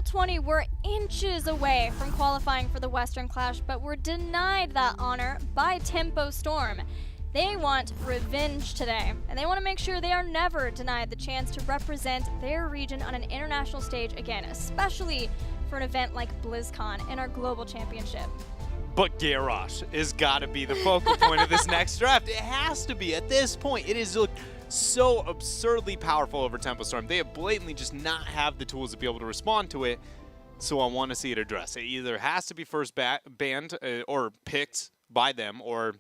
Roll20 were inches away from qualifying for the Western Clash, but were denied that honor by Tempo Storm. They want revenge today, and they want to make sure they are never denied the chance to represent their region on an international stage again, especially for an event like BlizzCon in our Global Championship. But Garrosh has got to be the focal point of this next draft. It has to be at this point. It has looked so absurdly powerful over Tempo Storm. They have blatantly just not have the tools to be able to respond to it, so I want to see it addressed. It either has to be first banned or picked by them, or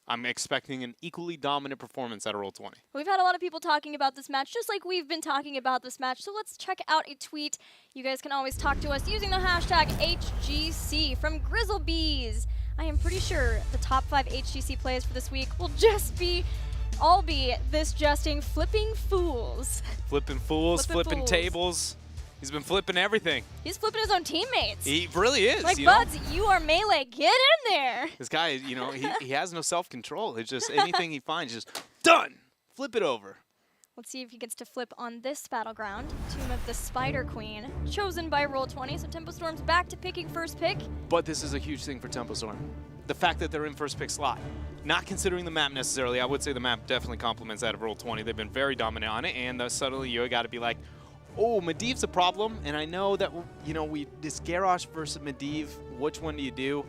I'm expecting an equally dominant performance at Roll20. We've had a lot of people talking about this match, just like we've been talking about this match, so let's check out a tweet. You guys can always talk to us using the hashtag HGC from Grizzlebees. I am pretty sure the top 5 HGC plays for this week will just all be this justing flipping fools. Flipping fools, flipping tables. He's been flipping everything. He's flipping his own teammates. He really is. Like, Buds, you are melee. Get in there. This guy, you know, he has no self-control. It's just anything he finds, just done. Flip it over. Let's see if he gets to flip on this battleground. Tomb of the Spider Queen, chosen by Roll20. So Tempo Storm's back to picking first pick. But this is a huge thing for Tempo Storm. The fact that they're in first pick slot. Not considering the map necessarily. I would say the map definitely complements that of Roll20. They've been very dominant on it, and suddenly you got to be like, oh, Medivh's a problem, and I know that, you know, this Garrosh versus Medivh, which one do you do?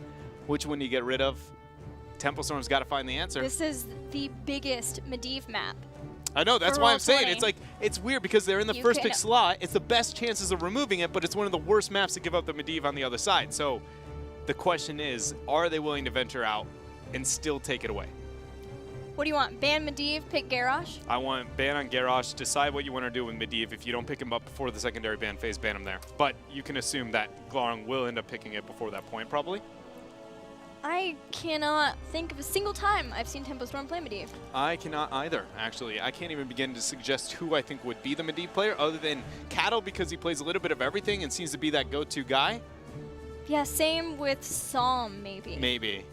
Which one do you get rid of? Tempo Storm's got to find the answer. This is the biggest Medivh map. I know, that's why I'm saying it's like, it's weird because they're in the first pick slot. It's the best chances of removing it, but it's one of the worst maps to give up the Medivh on the other side. So the question is, are they willing to venture out and still take it away? What do you want? Ban Medivh, pick Garrosh? I want ban on Garrosh. Decide what you want to do with Medivh. If you don't pick him up before the secondary ban phase, ban him there. But you can assume that Glarung will end up picking it before that point, probably. I cannot think of a single time I've seen Tempo Storm play Medivh. I cannot either, actually. I can't even begin to suggest who I think would be the Medivh player other than Cattle, because he plays a little bit of everything and seems to be that go-to guy. Yeah, same with Psalm, maybe. Maybe.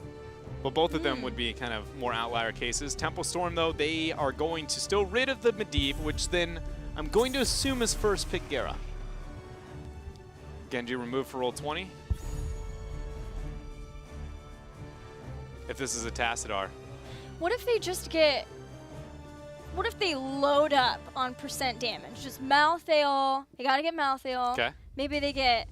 But both of them would be kind of more outlier cases. Tempo Storm, though, they are going to still rid of the Medivh, which then I'm going to assume is first pick Gera. Genji removed for Roll20. If this is a Tassadar. What if they just get... What if they load up on percent damage? Just Malthael. They gotta get Malthael. Okay. Maybe they get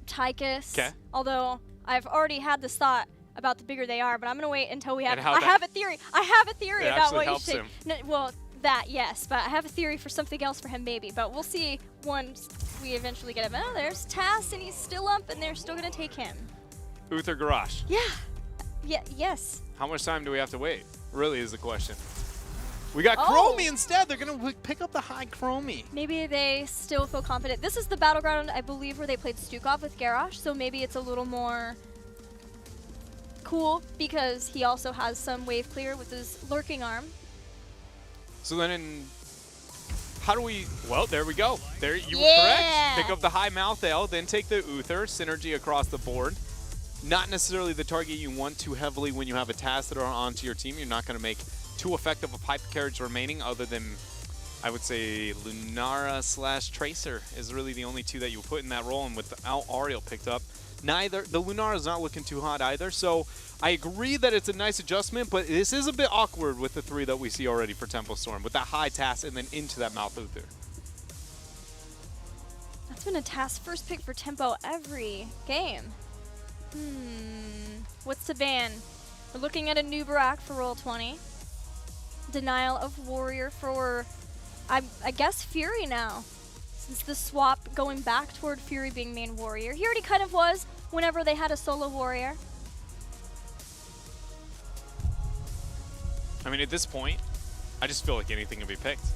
Tychus. Okay. Although I've already had this thought about the bigger they are, but I'm gonna wait until we have. I have a theory. I have a theory about what you should. Him. Well, that yes, but I have a theory for something else for him maybe. But we'll see once we eventually get him. Oh, there's Tass, and he's still up, and they're still gonna take him. Uther Garrosh. Yeah. Yeah. Yes. How much time do we have to wait? Really is the question. We got Chromie instead. They're gonna pick up the high Chromie. Maybe they still feel confident. This is the battleground, I believe, where they played Stukov with Garrosh, so maybe it's a little more cool because he also has some wave clear with his lurking arm. So then how do we, well, there we go. There, you were correct. Pick up the high Malthael, then take the Uther, synergy across the board. Not necessarily the target you want too heavily when you have a Tassadar onto your team. You're not going to make too effective of hyper carriage remaining other than, I would say, Lunara / Tracer is really the only two that you put in that role, and without Ariel picked up, neither, the Lunara's not looking too hot either, so I agree that it's a nice adjustment, but this is a bit awkward with the three that we see already for Tempo Storm, with that high Tass and then into that Mouth Uther. That's been a Tass first pick for Tempo every game. What's to ban? We're looking at a new Barak for Roll20. Denial of Warrior for, I guess, Fury now. Since the swap going back toward Fury being main Warrior. He already kind of was whenever they had a solo Warrior. I mean, at this point, I just feel like anything can be picked.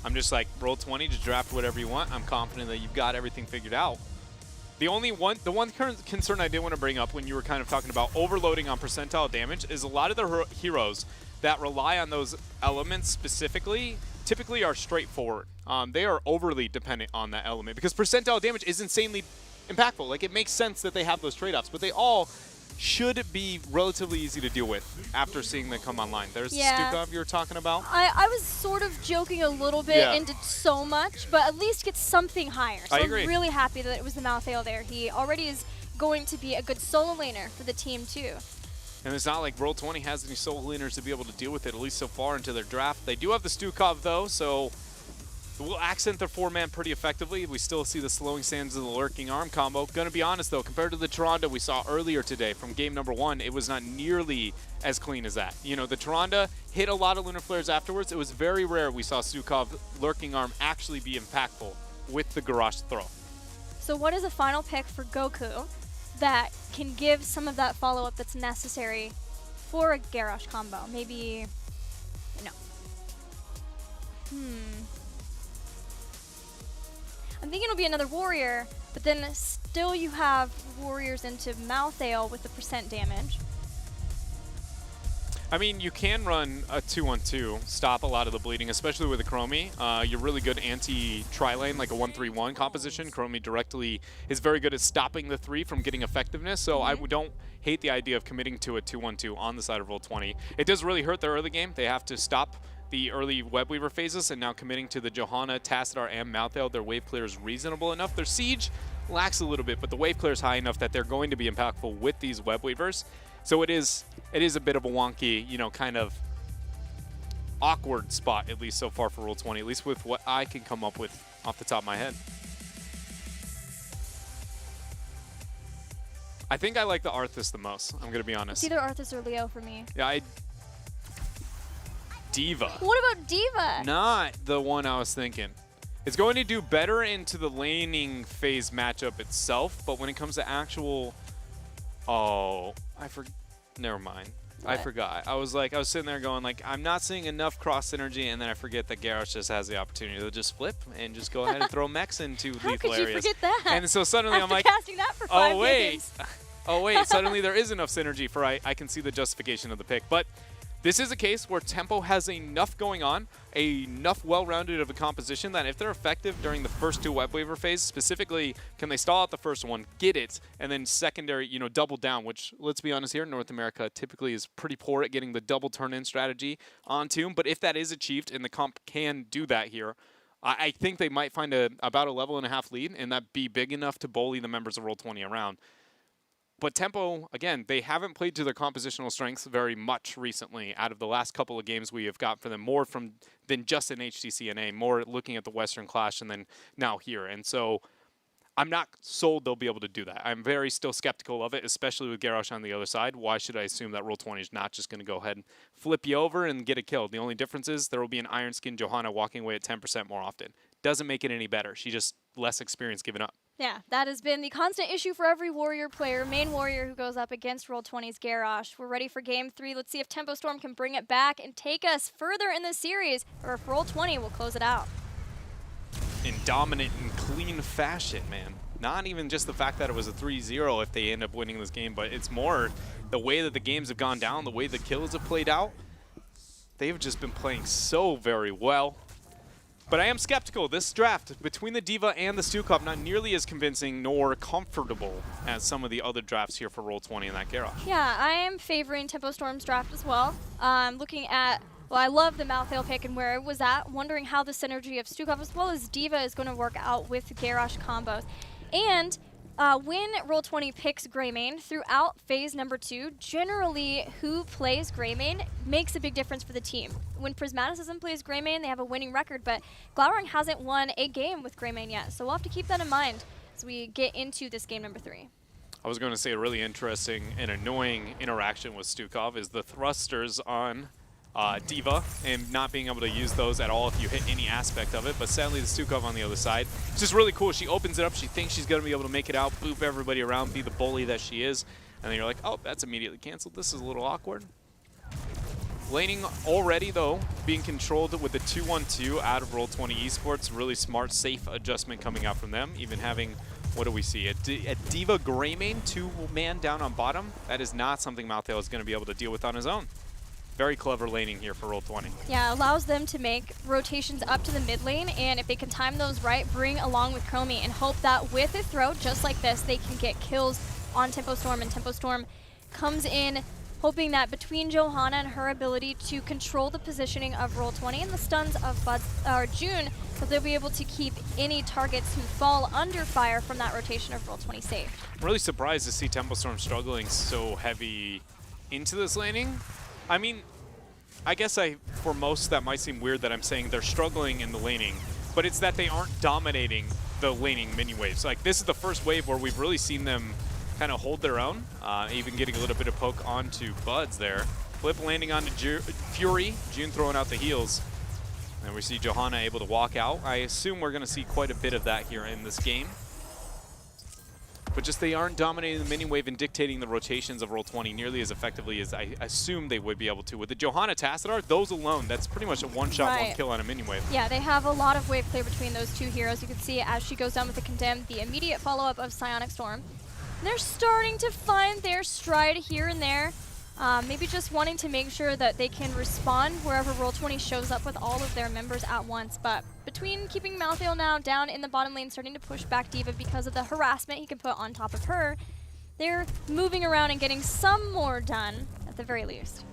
I'm just like, Roll20, just draft whatever you want. I'm confident that you've got everything figured out. The one current concern I did want to bring up when you were kind of talking about overloading on percentile damage is a lot of the heroes that rely on those elements specifically typically are straightforward. They are overly dependent on that element because percentile damage is insanely impactful. Like, it makes sense that they have those trade-offs, but they all should be relatively easy to deal with after seeing them come online. There's Yeah. the Stukov you were talking about. I was sort of joking a little bit into so much, but at least get something higher. So I agree. I'm really happy that it was the Malthael there. He already is going to be a good solo laner for the team too. And it's not like Roll20 has any solo laners to be able to deal with it, at least so far into their draft. They do have the Stukov though, so it will accent their 4-man pretty effectively. We still see the slowing sands of the lurking arm combo. Gonna be honest though, compared to the Tyrande we saw earlier today from game number 1, it was not nearly as clean as that. You know, the Tyrande hit a lot of Lunar Flares afterwards. It was very rare we saw Stukov lurking arm actually be impactful with the Garrosh throw. So what is a final pick for Goku that can give some of that follow-up that's necessary for a Garrosh combo? Maybe, no. I'm thinking it'll be another warrior, but then still you have warriors into Malthael with the % damage. I mean, you can run a 2-1-2, stop a lot of the bleeding, especially with a Chromie. You're really good anti-tri-lane, like a 1-3-1 composition. Chromie directly is very good at stopping the 3 from getting effectiveness, so I don't hate the idea of committing to a 2-1-2 on the side of Roll20. It does really hurt their early game. They have to stop the early Webweaver phases, and now committing to the Johanna, Tassadar, and Malthael, their wave clear is reasonable enough. Their siege lacks a little bit, but the wave clear is high enough that they're going to be impactful with these Webweavers. So it is a bit of a wonky, you know, kind of awkward spot, at least so far for Roll20, at least with what I can come up with off the top of my head. I think I like the Arthas the most, I'm going to be honest. It's either Arthas or Leo for me. Yeah, Diva. What about Diva? Not the one I was thinking. It's going to do better into the laning phase matchup itself, but when it comes to actual... Oh, never mind. What? I forgot. I was sitting there going like, I'm not seeing enough cross synergy, and then I forget that Garrosh just has the opportunity to just flip and just go ahead and throw mechs into How lethal could you areas. forget that? And so suddenly After I'm like, casting that for 5 games. oh wait, suddenly there is enough synergy for I can see the justification of the pick. But this is a case where Tempo has enough going on, enough well-rounded of a composition that if they're effective during the first 2 Webweaver phase, specifically, can they stall out the first one, get it, and then secondary, you know, double down, which, let's be honest here, North America typically is pretty poor at getting the double turn-in strategy on Tomb. But if that is achieved, and the comp can do that here, I think they might find about a level and a half lead, and that be big enough to bully the members of Roll20 around. But Tempo, again, they haven't played to their compositional strengths very much recently. Out of the last couple of games we have got for them, more than just an HGC NA, more looking at the Western Clash and then now here. And so I'm not sold they'll be able to do that. I'm very still skeptical of it, especially with Garrosh on the other side. Why should I assume that Roll20 is not just going to go ahead and flip you over and get a kill? The only difference is there will be an Iron Skin Johanna walking away at 10% more often. Doesn't make it any better. She just less experience giving up. Yeah, that has been the constant issue for every Warrior player, main Warrior who goes up against Roll20's Garrosh. We're ready for Game 3. Let's see if Tempo Storm can bring it back and take us further in the series, or if Roll20 will close it out. In dominant and clean fashion, man. Not even just the fact that it was a 3-0 if they end up winning this game, but it's more the way that the games have gone down, the way the kills have played out. They've just been playing so very well. But I am skeptical. This draft, between the Diva and the Stukov, not nearly as convincing nor comfortable as some of the other drafts here for Roll20 and that Garrosh. Yeah, I am favoring Tempo Storm's draft as well. Looking at, well, I love the Malthael pick and where it was at, wondering how the synergy of Stukov as well as Diva is going to work out with Garrosh combos. And when Roll20 picks Greymane throughout phase number 2, generally who plays Greymane makes a big difference for the team. When Prismaticism plays Greymane, they have a winning record, but Glaurung hasn't won a game with Greymane yet, so we'll have to keep that in mind as we get into this game number 3. I was going to say a really interesting and annoying interaction with Stukov is the thrusters on Diva and not being able to use those at all if you hit any aspect of it, but sadly the Stukov on the other side. It's just really cool. She opens it up, she thinks she's going to be able to make it out, boop everybody around, be the bully that she is, and then you're like, oh, that's immediately canceled. This is a little awkward. Laning already, though, being controlled with the 2-1-2 out of Roll20 eSports. Really smart, safe adjustment coming out from them. Even having, what do we see? A Diva Greymane, 2-man down on bottom. That is not something Malthael is going to be able to deal with on his own. Very clever laning here for Roll20. Yeah, allows them to make rotations up to the mid lane, and if they can time those right, bring along with Chromie and hope that with a throw just like this, they can get kills on Tempo Storm, and Tempo Storm comes in hoping that between Johanna and her ability to control the positioning of Roll20 and the stuns of June, that they'll be able to keep any targets who fall under fire from that rotation of Roll20 safe. I'm really surprised to see Tempo Storm struggling so heavy into this laning. I mean, I guess for most that might seem weird that I'm saying they're struggling in the laning, but it's that they aren't dominating the laning mini waves. Like, this is the first wave where we've really seen them kind of hold their own, even getting a little bit of poke onto Buds there. Flip landing onto Fury, June throwing out the heals. And we see Johanna able to walk out. I assume we're going to see quite a bit of that here in this game. But just they aren't dominating the mini wave and dictating the rotations of Roll20 nearly as effectively as I assume they would be able to. With the Johanna Tassadar, those alone, that's pretty much a one-shot, one kill on a mini wave. Yeah, they have a lot of wave clear between those two heroes. You can see as she goes down with the Condemned, the immediate follow-up of Psionic Storm. They're starting to find their stride here and there. Maybe just wanting to make sure that they can respond wherever Roll20 shows up with all of their members at once. But between keeping Malthael now down in the bottom lane, starting to push back D.Va because of the harassment he can put on top of her, they're moving around and getting some more done at the very least.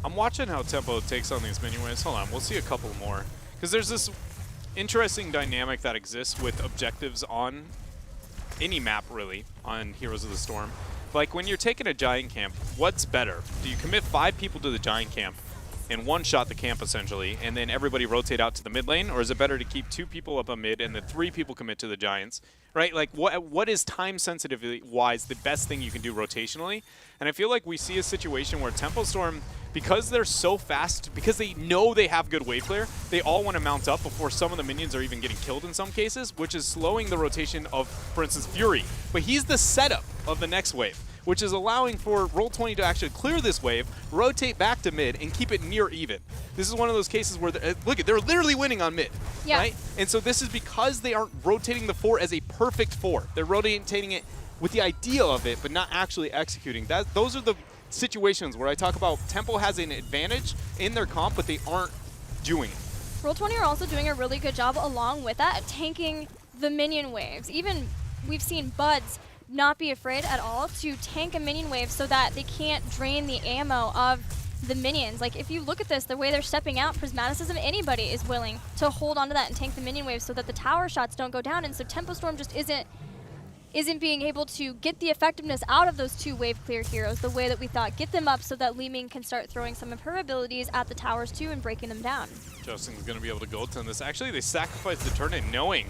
I'm watching how Tempo takes on these mini waves. Hold on, we'll see a couple more. Because there's this interesting dynamic that exists with objectives on any map, really, on Heroes of the Storm. Like, when you're taking a giant camp, what's better? Do you commit 5 people to the giant camp and one-shot the camp, essentially, and then everybody rotate out to the mid lane? Or is it better to keep 2 people up a mid and then 3 people commit to the giants? Right? Like, what is time-sensitive-wise the best thing you can do rotationally? And I feel like we see a situation where Tempo Storm, because they're so fast, because they know they have good wave clear, they all want to mount up before some of the minions are even getting killed in some cases, which is slowing the rotation of, for instance, Fury. But he's the setup of the next wave, which is allowing for Roll20 to actually clear this wave, rotate back to mid, and keep it near even. This is one of those cases where, look, they're literally winning on mid, right? And so this is because they aren't rotating the 4 as a perfect 4. They're rotating it with the idea of it, but not actually executing. Those are the situations where I talk about Tempo has an advantage in their comp, but they aren't doing it. Roll20 are also doing a really good job along with that, tanking the minion waves. Even we've seen Buds not be afraid at all to tank a minion wave so that they can't drain the ammo of the minions. Like, if you look at this, the way they're stepping out, Prismaticism, anybody is willing to hold onto that and tank the minion wave so that the tower shots don't go down. And so Tempo Storm just isn't being able to get the effectiveness out of those 2 wave clear heroes the way that we thought. Get them up so that Li Ming can start throwing some of her abilities at the towers too and breaking them down. Justin's going to be able to gold on this. Actually, they sacrificed the turn in knowing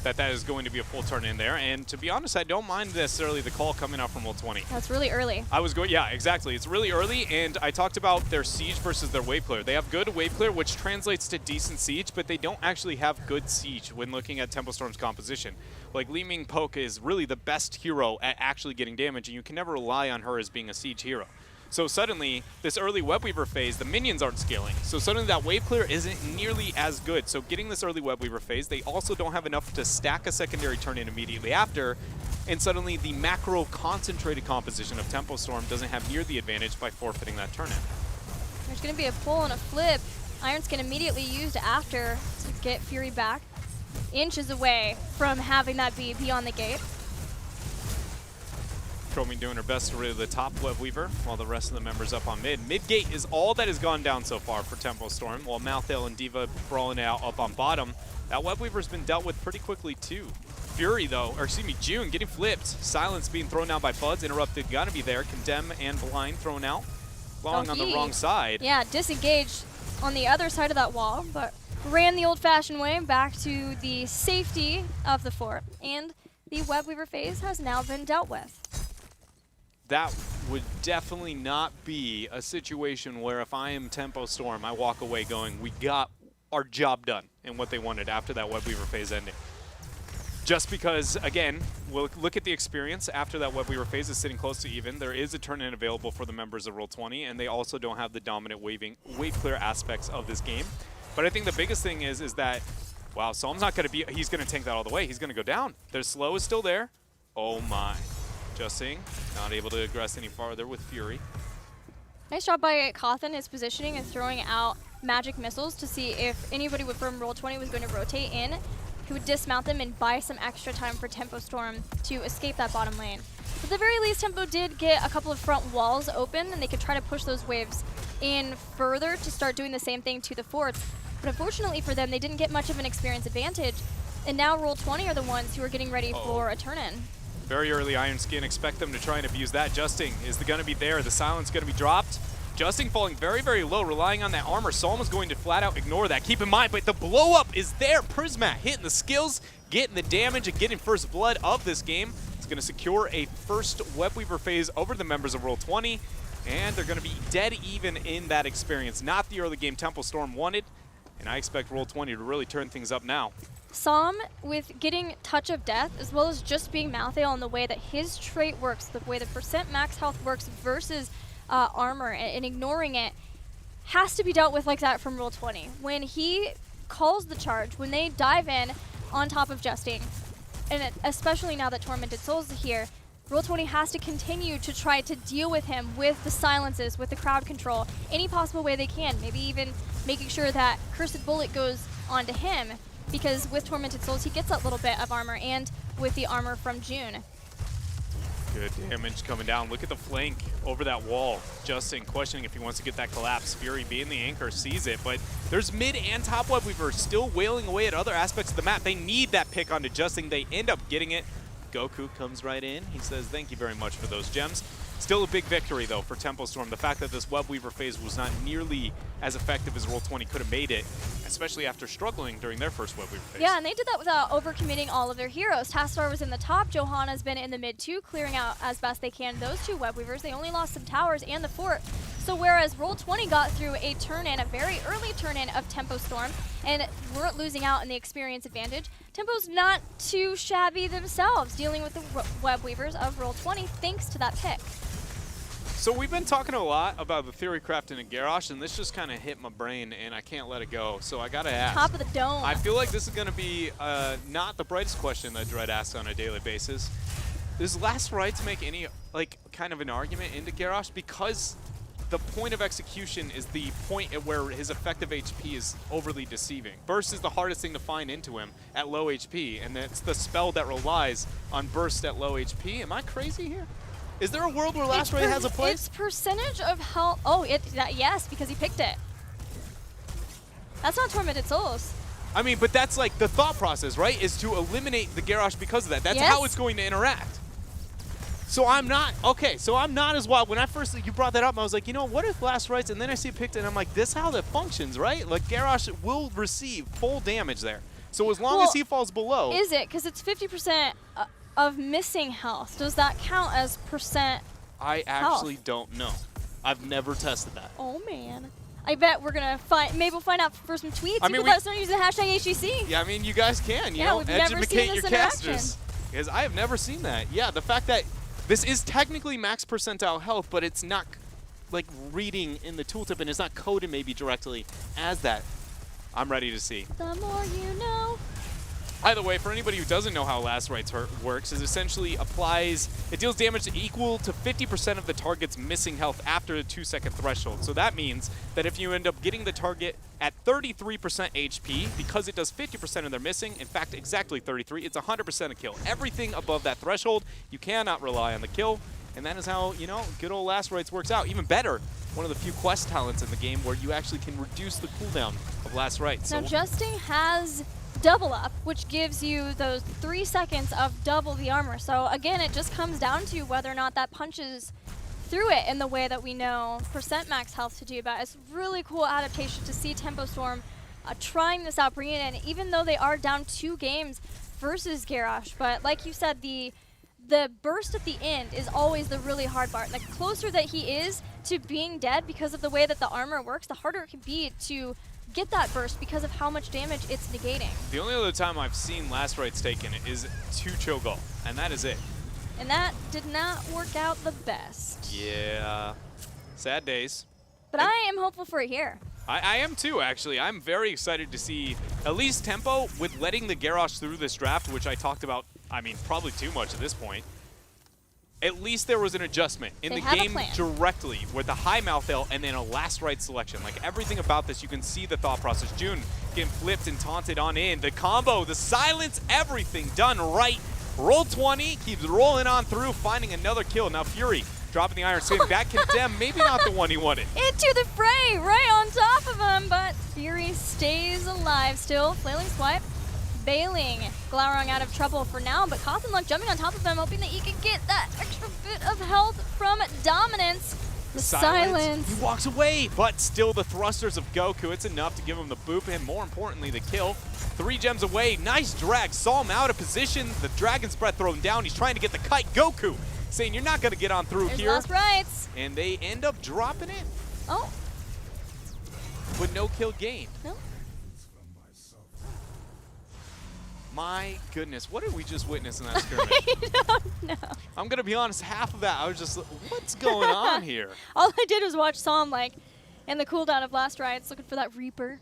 that is going to be a full turn in there. And to be honest, I don't mind necessarily the call coming out from Roll20. That's really early. Yeah, exactly. It's really early, and I talked about their siege versus their wave clear. They have good wave clear, which translates to decent siege, but they don't actually have good siege when looking at Tempo Storm's composition. Like, Li Ming Poke is really the best hero at actually getting damage, and you can never rely on her as being a siege hero. So suddenly, this early Webweaver phase, the minions aren't scaling. So suddenly that wave clear isn't nearly as good. So getting this early Webweaver phase, they also don't have enough to stack a secondary turn in immediately after. And suddenly the macro concentrated composition of Tempo Storm doesn't have near the advantage by forfeiting that turn in. There's going to be a pull and a flip. Iron Skin immediately used after to get Fury back. Inches away from having that be beyond the gate. Chromie doing her best to rid of the top Webweaver while the rest of the members up on mid. Mid-gate is all that has gone down so far for Tempo Storm, while Malthael and D.Va brawling out up on bottom. That Webweaver's been dealt with pretty quickly too. Fury though, or excuse me, June getting flipped. Silence being thrown down by Buds, interrupted, gotta be there. Condemn and Blind thrown out. Falling on the wrong side. Yeah, disengaged on the other side of that wall, but ran the old-fashioned way back to the safety of the fort. And the Webweaver phase has now been dealt with. That would definitely not be a situation where if I am Tempo Storm, I walk away going, we got our job done and what they wanted after that Webweaver phase ending. Just because, again, we'll look at the experience after that Webweaver phase is sitting close to even. There is a turn-in available for the members of Roll20, and they also don't have the dominant wave clear aspects of this game. But I think the biggest thing is that, wow, Psalm's not going to be, he's going to tank that all the way. He's going to go down. Their slow is still there. Oh my. Just seeing, not able to aggress any farther with Fury. Nice job by Cawthon, his positioning and throwing out magic missiles to see if anybody from Roll20 was going to rotate in. He would dismount them and buy some extra time for Tempo Storm to escape that bottom lane. At the very least, Tempo did get a couple of front walls open, and they could try to push those waves in further to start doing the same thing to the forts. But unfortunately for them, they didn't get much of an experience advantage. And now Roll20 are the ones who are getting ready for a turn-in. Very early Iron Skin. Expect them to try and abuse that. Justing is going to be there. The silence going to be dropped. Justing falling very, very low, relying on that armor. Solma's going to flat out ignore that. Keep in mind, but the blow-up is there. Prismat hitting the skills, getting the damage, and getting first blood of this game. It's going to secure a first Webweaver phase over the members of Roll20, and they're going to be dead even in that experience. Not the early game Tempo Storm wanted, and I expect Roll20 to really turn things up now. Som, with getting Touch of Death, as well as just being Malthael and the way that his trait works, the way the percent max health works versus armor and ignoring it, has to be dealt with like that from Roll20. When he calls the charge, when they dive in on top of Justing, and especially now that Tormented Souls is here, Roll20 has to continue to try to deal with him with the silences, with the crowd control, any possible way they can. Maybe even making sure that Cursed Bullet goes onto him, because with Tormented Souls, he gets that little bit of armor, and with the armor from June. Good damage coming down. Look at the flank over that wall. Justin questioning if he wants to get that collapse. Fury being the anchor sees it, but there's mid and top Webweaver still wailing away at other aspects of the map. They need that pick onto Justin. They end up getting it. Goku comes right in. He says, thank you very much for those gems. Still a big victory, though, for Tempo Storm. The fact that this Webweaver phase was not nearly as effective as Roll20 could have made it, especially after struggling during their first Webweaver phase. Yeah, and they did that without overcommitting all of their heroes. Tastar was in the top. Johanna's been in the mid too, clearing out as best they can those two Webweavers. They only lost some towers and the fort. So whereas Roll20 got through a turn-in, a very early turn-in of Tempo Storm, and weren't losing out in the experience advantage, Tempo's not too shabby themselves, dealing with the Webweavers of Roll20 thanks to that pick. So we've been talking a lot about the Theory Crafting and Garrosh, and this just kind of hit my brain, and I can't let it go. So I gotta ask. Top of the dome. I feel like this is gonna be not the brightest question that Dread asks on a daily basis. Does Last Rites make any kind of an argument into Garrosh? Because the point of execution is the point at where his effective HP is overly deceiving. Burst is the hardest thing to find into him at low HP, and it's the spell that relies on burst at low HP. Am I crazy here? Is there a world where Last Rite has a place? It's percentage of health. Oh, yes, because he picked it. That's not Tormented Souls. I mean, but that's like the thought process, right? Is to eliminate the Garrosh because of that. That's how it's going to interact. So I'm not, okay, so I'm not as wild. When you brought that up, I was like, you know, what if Last Rites, and then I see it picked, and I'm like, this is how that functions, right? Like, Garrosh will receive full damage there. So as long as he falls below. Is it? Because it's 50% of missing health. Does that count as percent I actually don't know. I've never tested that. Oh, man. I bet we're going to find, maybe we'll find out for some tweets. I mean, let us know using the hashtag HGC. Yeah, I mean, you guys can, you know, we've never seen educate this your casters. Because I have never seen that. Yeah, the fact that this is technically max percentile health, but it's not like reading in the tooltip, and it's not coded maybe directly as that. I'm ready to see. The more you know. Either way, for anybody who doesn't know how Last Rites works, is essentially it deals damage equal to 50% of the target's missing health after the 2-second threshold. So that means that if you end up getting the target at 33% HP, because it does 50% of their missing, in fact, exactly 33, it's 100% a kill. Everything above that threshold, you cannot rely on the kill. And that is how, you know, good old Last Rites works out. Even better, one of the few quest talents in the game where you actually can reduce the cooldown of Last Rites. Now, Justing has double up, which gives you those 3 seconds of double the armor. So again, it just comes down to whether or not that punches through it in the way that we know percent max health to do. But it's really cool adaptation to see Tempo Storm trying this out, bringing it in, even though they are down 2 games versus Garrosh. But like you said, the burst at the end is always the really hard part. The closer that he is to being dead because of the way that the armor works, the harder it can be to get that burst because of how much damage it's negating. The only other time I've seen Last Rites taken is to Cho'Gall, and that is it. And that did not work out the best. Yeah, sad days. But I am hopeful for it here. I am too, actually. I'm very excited to see at least Tempo with letting the Garrosh through this draft, which I talked about, I mean, probably too much at this point. At least there was an adjustment in the game directly with the high Malthael and then a Last Rite selection. Like everything about this, you can see the thought process. June getting flipped and taunted on in. The combo, the silence, everything done right Roll20 keeps rolling on through, finding another kill. Now Fury dropping the Iron Sin. That Condemn, maybe not the one he wanted. Into the fray, right on top of him, but Fury stays alive still. Flailing Swipe, bailing Glaurung out of trouble for now, but Cottonluck jumping on top of him, hoping that he can get that extra bit of health from Dominance. The silence. He walks away, but still the thrusters of Goku. It's enough to give him the boop and more importantly the kill. 3 gems away. Nice drag. Saw him out of position. The Dragon's Breath thrown down. He's trying to get the kite. Goku saying you're not going to get on through There's here. last rights. And they end up dropping it. Oh. With no kill gain. No. My goodness, what did we just witness in that skirmish? I don't know. I'm going to be honest, half of that I was just, what's going on here? All I did was watch Psalm like in the cooldown of last rights looking for that Reaper.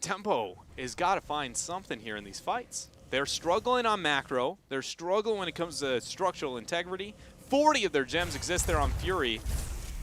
Tempo has got to find something here in these fights. They're struggling on macro. They're struggling when it comes to structural integrity. 40 of their gems exist there on Fury.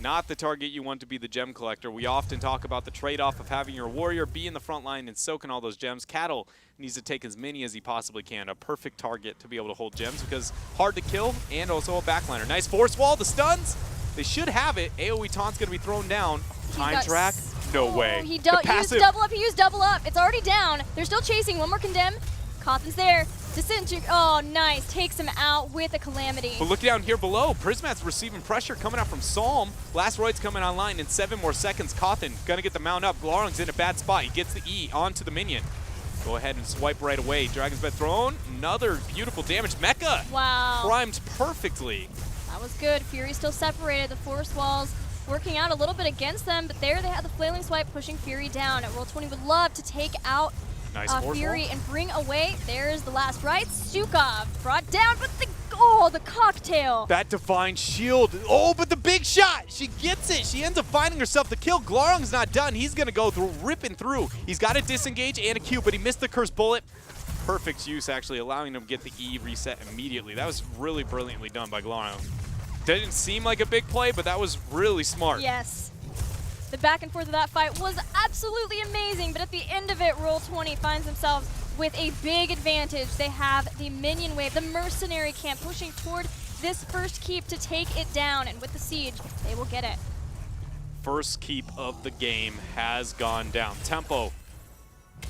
Not the target you want to be the gem collector. We often talk about the trade-off of having your warrior be in the front line and soak in all those gems. Cattle needs to take as many as he possibly can. A perfect target to be able to hold gems because hard to kill and also a backliner. Nice force wall, the stuns. They should have it. AoE taunt's going to be thrown down. Time track? No way. He used double up. He used double up. It's already down. They're still chasing. One more Condemn. Cotton's there. Disintegrate. Oh, nice. Takes him out with a Calamity. But look down here below. Prismat's receiving pressure coming out from Psalm. Last Roid's coming online in 7 more seconds. Cawthon gonna get the mount up. Glaurung's in a bad spot. He gets the E onto the minion. Go ahead and swipe right away. Dragon's Breath thrown. Another beautiful damage. Mecha. Wow. Primed perfectly. That was good. Fury still separated. The force walls working out a little bit against them, but there they had the Flailing Swipe pushing Fury down. Roll20 would love to take out Fury and bring away. There's the last right. Sukov brought down, but the cocktail. That Divine Shield. Oh, but the big shot. She gets it. She ends up finding herself the kill. Glaurung's not done. He's going to go through, ripping through. He's got a disengage and a Q, but he missed the Curse Bullet. Perfect use, actually, allowing him to get the E reset immediately. That was really brilliantly done by Glaurung. Didn't seem like a big play, but that was really smart. Yes. The back and forth of that fight was absolutely amazing, but at the end of it, Roll20 finds themselves with a big advantage. They have the minion wave, the mercenary camp pushing toward this first keep to take it down, and with the siege, they will get it. First keep of the game has gone down. Tempo,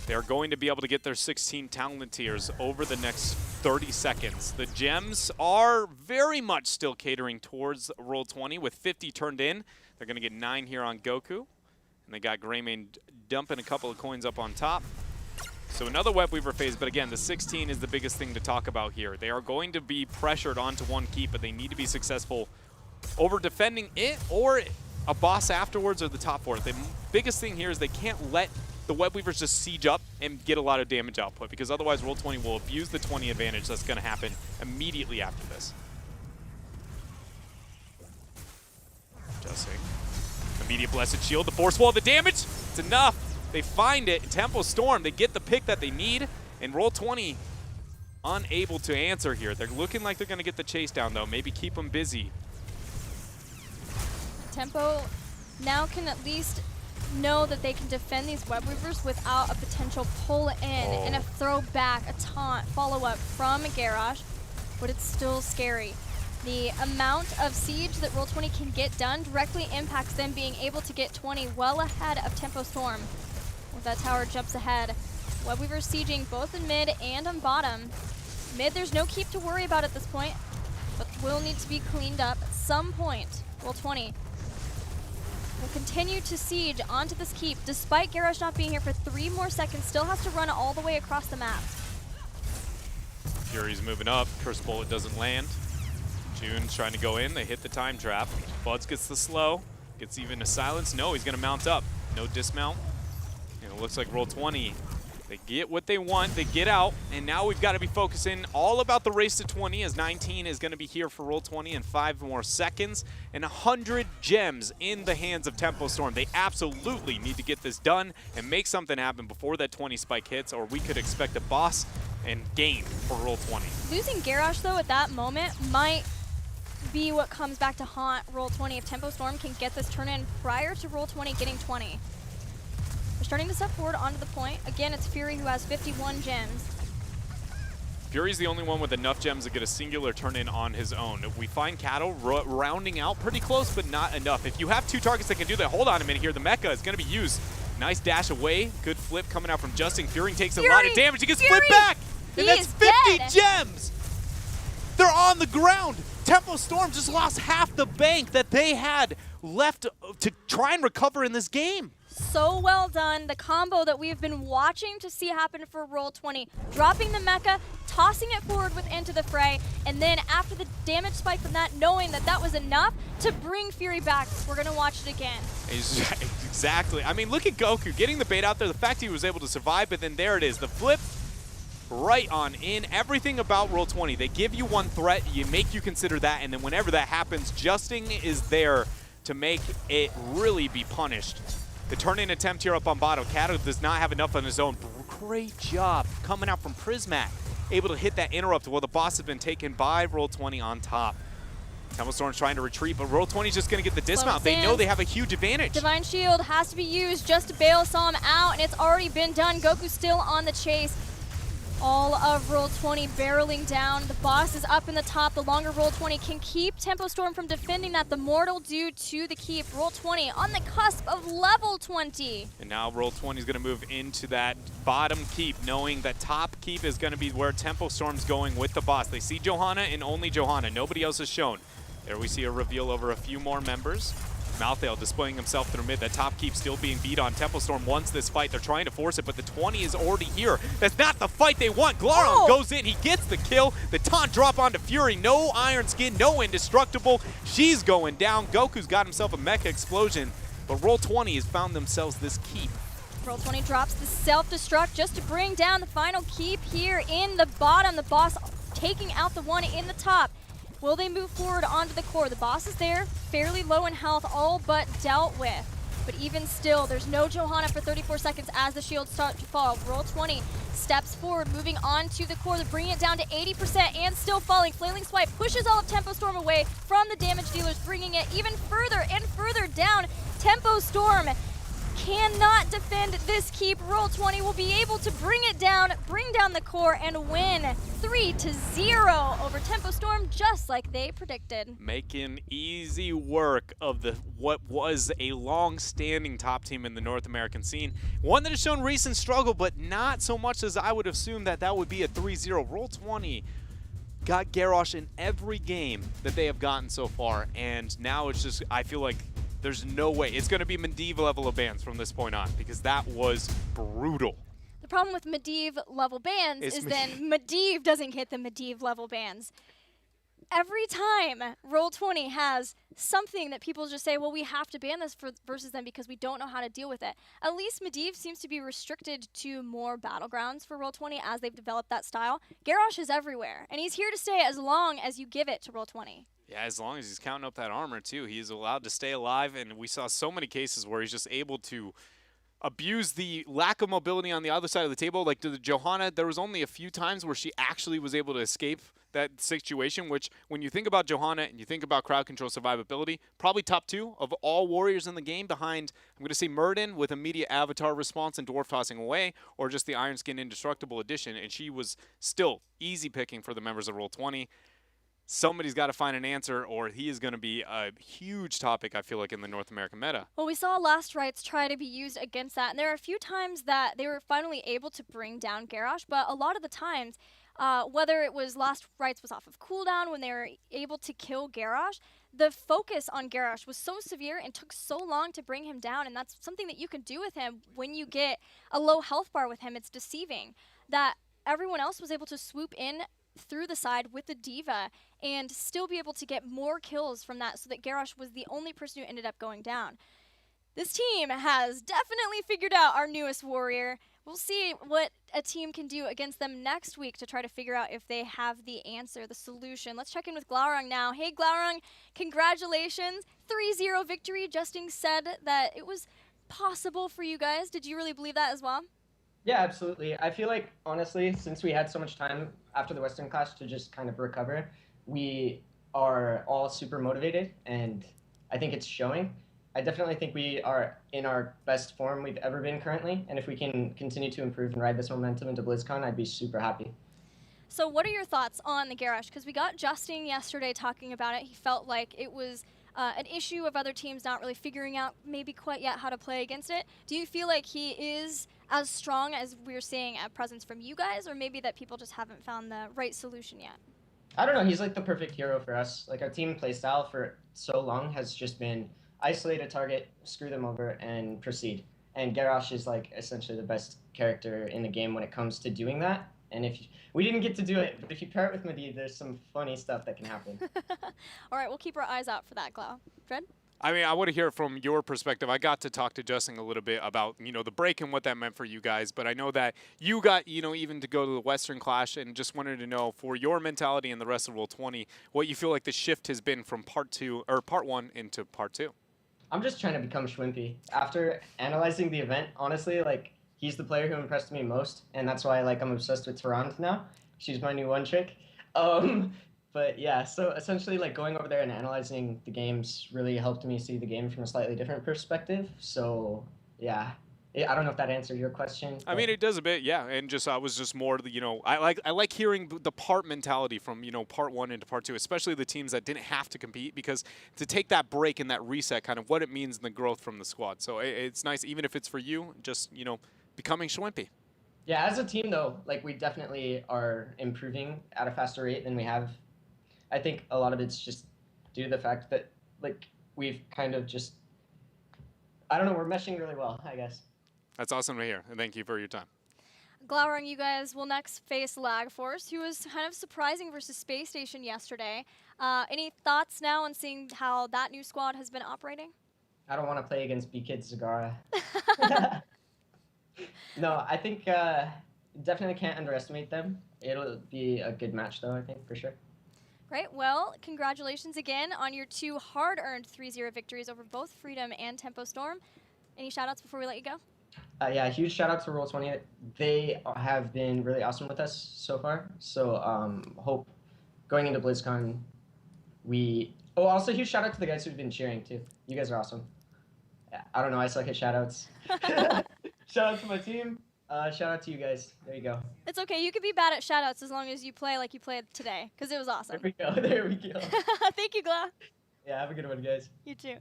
they're going to be able to get their 16 Talonteers over the next 30 seconds. The gems are very much still catering towards Roll20 with 50 turned in. They're going to get 9 here on Goku. And they got Greymane dumping a couple of coins up on top. So another Web Weaver phase, but again, the 16 is the biggest thing to talk about here. They are going to be pressured onto one keep, but they need to be successful over defending it or a boss afterwards or the top 4. The biggest thing here is they can't let the Web Weavers just siege up and get a lot of damage output, because otherwise Roll20 will abuse the 20 advantage that's going to happen immediately after this. Just saying. Immediate Blessed Shield, the Force Wall, the damage, it's enough. They find it, Tempo Storm, they get the pick that they need, and Roll20 unable to answer here. They're looking like they're going to get the chase down, though. Maybe keep them busy. Tempo now can at least know that they can defend these Web Weavers without a potential pull in and a throw back, a taunt, follow-up from Garrosh, but it's still scary. The amount of siege that Roll20 can get done directly impacts them being able to get 20 well ahead of Tempo Storm. With that tower jumps ahead. Web Weavers sieging both in mid and on bottom. Mid, there's no keep to worry about at this point, but will need to be cleaned up at some point. Roll20 will continue to siege onto this keep, despite Garrosh not being here for 3 more seconds, still has to run all the way across the map. Fury's moving up, Curse Bullet doesn't land. June's trying to go in, they hit the time trap. Buds gets the slow, gets even a silence. No, he's gonna mount up. No dismount. And it looks like Roll20, they get what they want, they get out, and now we've got to be focusing all about the race to 20, as 19 is gonna be here for Roll20 in 5 more seconds, and 100 gems in the hands of Tempo Storm. They absolutely need to get this done and make something happen before that 20 spike hits, or we could expect a boss and game for Roll20. Losing Garrosh, though, at that moment might be what comes back to haunt Roll20 if Tempo Storm can get this turn in prior to Roll20 getting 20. They're starting to step forward onto the point. Again, it's Fury who has 51 gems. Fury's the only one with enough gems to get a singular turn-in on his own. We find Cattle rounding out pretty close, but not enough. If you have 2 targets that can do that, hold on a minute here. The mecha is going to be used. Nice dash away. Good flip coming out from Justin. Fury takes a lot of damage. He gets flipped back. And that's 50 gems. They're on the ground. Tempo Storm just lost half the bank that they had left to try and recover in this game. So well done. The combo that we've been watching to see happen for Roll20. Dropping the mecha, tossing it forward with Into the Fray, and then after the damage spike from that, knowing that that was enough to bring Fury back. We're going to watch it again. Exactly. I mean, look at Goku getting the bait out there. The fact he was able to survive, but then there it is. The flip right on in. Everything about Roll20. They give you one threat, you make you consider that, and then whenever that happens, Justin is there to make it really be punished. The turn-in attempt here up on bottom. Kato does not have enough on his own. Great job coming out from Prismac. Able to hit that interrupt while the boss has been taken by Roll20 on top. Tempo Storm's trying to retreat, but Roll20 is just going to get the dismount. They know they have a huge advantage. Divine Shield has to be used just to bail Psalm out, and it's already been done. Goku still on the chase. All of Roll20 barreling down. The boss is up in the top. The longer Roll20 can keep Tempo Storm from defending that, the more it'll do to the keep. Roll20 on the cusp of level 20. And now Roll20 is going to move into that bottom keep, knowing that top keep is going to be where Tempo Storm's going with the boss. They see Johanna and only Johanna. Nobody else is shown. There we see a reveal over a few more members. Malthael displaying himself through mid. That top keep still being beat on. Tempo Storm wants this fight. They're trying to force it, but the 20 is already here. That's not the fight they want. Glaron goes in. He gets the kill. The taunt drop onto Fury. No Iron Skin, no Indestructible. She's going down. Goku's got himself a mecha explosion, but Roll20 has found themselves this keep. Roll20 drops the self-destruct just to bring down the final keep here in the bottom. The boss taking out the one in the top. Will they move forward onto the core? The boss is there, fairly low in health, all but dealt with. But even still, there's no Johanna for 34 seconds as the shields start to fall. Roll20 steps forward, moving on to the core. They're bringing it down to 80% and still falling. Flailing Swipe pushes all of Tempo Storm away from the damage dealers, bringing it even further and further down. Tempo Storm cannot defend this keep. Roll20 will be able to bring it down, bring down the core, and win 3-0 over Tempo Storm, just like they predicted. Making easy work of what was a long-standing top team in the North American scene. One that has shown recent struggle, but not so much as I would assume that would be a 3-0. Roll20 got Garrosh in every game that they have gotten so far, and now it's just, I feel like there's no way. It's going to be Medivh level of bans from this point on, because that was brutal. The problem with Medivh level bans is then Medivh doesn't get the Medivh level bans. Every time Roll20 has something that people just say, well, we have to ban this versus them because we don't know how to deal with it. At least Medivh seems to be restricted to more battlegrounds for Roll20 as they've developed that style. Garrosh is everywhere, and he's here to stay as long as you give it to Roll20. Yeah, as long as he's counting up that armor, too. He's allowed to stay alive, and we saw so many cases where he's just able to abuse the lack of mobility on the other side of the table. Like to the Johanna, there was only a few times where she actually was able to escape that situation, which when you think about Johanna and you think about crowd control survivability, probably top 2 of all warriors in the game behind, I'm going to say Murden with immediate avatar response and dwarf tossing away, or just the Iron Skin Indestructible edition, and she was still easy picking for the members of Roll20. Somebody's got to find an answer, or he is going to be a huge topic, I feel like, in the North American meta. Well, we saw Last Rites try to be used against that, and there are a few times that they were finally able to bring down Garrosh, but a lot of the times, whether it was Last Rites was off of cooldown when they were able to kill Garrosh, the focus on Garrosh was so severe and took so long to bring him down, and that's something that you can do with him when you get a low health bar with him. It's deceiving that everyone else was able to swoop in through the side with the Diva and still be able to get more kills from that, so that Garrosh was the only person who ended up going down. This team has definitely figured out our newest warrior. We'll see what a team can do against them next week to try to figure out if they have the answer, the solution. Let's check in with Glaurung now. Hey Glaurung, congratulations. 3-0 victory. Justin said that it was possible for you guys. Did you really believe that as well? Yeah, absolutely. I feel like, honestly, since we had so much time after the Western Clash to just kind of recover, we are all super motivated, and I think it's showing. I definitely think we are in our best form we've ever been currently, and if we can continue to improve and ride this momentum into BlizzCon, I'd be super happy. So what are your thoughts on the Garrosh? Because we got Justin yesterday talking about it. He felt like it was an issue of other teams not really figuring out maybe quite yet how to play against it. Do you feel like he is as strong as we're seeing at presence from you guys, or maybe that people just haven't found the right solution yet? I don't know. He's like the perfect hero for us. Like our team playstyle for so long has just been isolate a target, screw them over, and proceed. And Garrosh is like essentially the best character in the game when it comes to doing that. And we didn't get to do it, but if you pair it with Medivh, there's some funny stuff that can happen. All right, we'll keep our eyes out for that, Glau. Fred? I mean, I want to hear from your perspective. I got to talk to Justin a little bit about, the break and what that meant for you guys. But I know that you got, even to go to the Western Clash, and just wanted to know for your mentality and the rest of Roll20, what you feel like the shift has been from part 1 into part 2. I'm just trying to become Schwimpy. After analyzing the event, honestly, like, he's the player who impressed me most, and that's why I'm obsessed with Tarrant now. She's my new one trick. But yeah, so essentially like going over there and analyzing the games really helped me see the game from a slightly different perspective. So yeah, I don't know if that answered your question. I mean, it does a bit, yeah. And I was just more, I like hearing the part mentality from, part 1 into part 2, especially the teams that didn't have to compete, because to take that break and that reset, kind of what it means in the growth from the squad. So it's nice, even if it's for you, just, becoming Schwimpy. Yeah, as a team though, like we definitely are improving at a faster rate than we have. I think a lot of it's just due to the fact that like we've kind of just, I don't know, we're meshing really well, I guess. That's awesome to hear, and thank you for your time. Glowering, you guys will next face Lag Force, who was kind of surprising versus Space Station yesterday. Any thoughts now on seeing how that new squad has been operating? I don't want to play against B-Kid Zagara. No, I think definitely can't underestimate them. It'll be a good match though, I think, for sure. Great. Well, congratulations again on your 2 hard-earned 3-0 victories over both Freedom and Tempo Storm. Any shout-outs before we let you go? Yeah, huge shout-out to Roll20. They have been really awesome with us so far. So hope going into BlizzCon also huge shout-out to the guys who've been cheering too. You guys are awesome. I don't know, I suck at shout-outs. Shout-out to my team. Shout-out to you guys. There you go. It's okay. You can be bad at shout-outs as long as you play like you played today, because it was awesome. There we go. There we go. Thank you, Glau. Yeah, have a good one, guys. You too.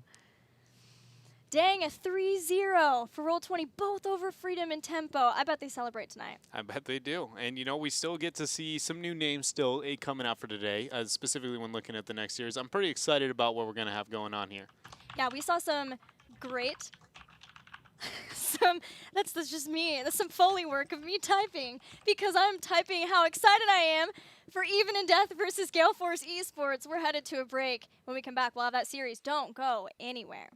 Dang, a 3-0 for Roll20, both over Freedom and Tempo. I bet they celebrate tonight. I bet they do. And, we still get to see some new names still coming out for today, specifically when looking at the next series. I'm pretty excited about what we're going to have going on here. Yeah, we saw some great... that's just me. That's some Foley work of me typing, because I'm typing how excited I am for Even in Death versus Roll20 eSports. We're headed to a break. When we come back, we'll have that series. Don't go anywhere.